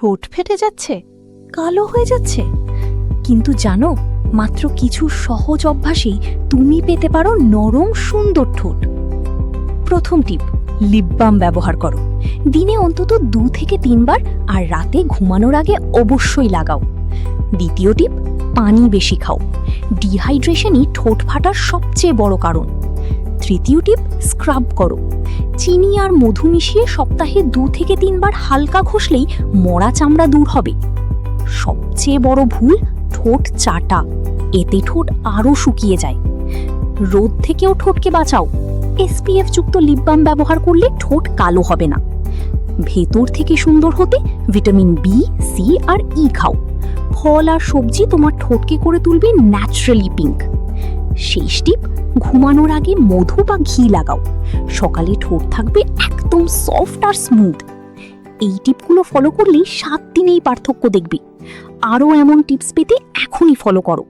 ঠোঁট ফেটে যাচ্ছে, কালো হয়ে যাচ্ছে, কিন্তু জানো, মাত্র কিছু সহজ অভ্যাসেই তুমি পেতে পারো নরম সুন্দর ঠোঁট। প্রথম টিপ, লিপ বাম ব্যবহার করো। দিনে অন্তত 2 থেকে 3 বার, আর রাতে ঘুমানোর আগে অবশ্যই লাগাও। দ্বিতীয় টিপ, পানি বেশি খাও। ডিহাইড্রেশনই ঠোঁট ফাটার সবচেয়ে বড় কারণ। তৃতীয় টিপ, স্ক্রাব করো। চিনি আর মধু মিশিয়ে সপ্তাহে 2 থেকে 3 বার হালকা ঘষলেই মরা চামড়া দূর হবে। সবচেয়ে বড় ভুল, ঠোঁট চাটা। এতে ঠোঁট আরও শুকিয়ে যায়। রোদ থেকেও ঠোঁটকে বাঁচাও। SPF যুক্ত লিপ বাম ব্যবহার করলে ঠোঁট কালো হবে না। ভেতর থেকে সুন্দর হতে ভিটামিন বি, সি আর ই খাও। ফল আর সবজি তোমার ঠোঁটকে করে তুলবে ন্যাচারালি পিঙ্ক। শেষ টিপ, ঘুমানোর আগে মধু বা ঘি লাগাও। সকালে ঠোঁট থাকবে একদম সফট আর স্মুথ। এই টিপগুলো ফলো করলেই 7 দিনেই পার্থক্য দেখবে। আরও এমন টিপস পেতে এখনই ফলো করো।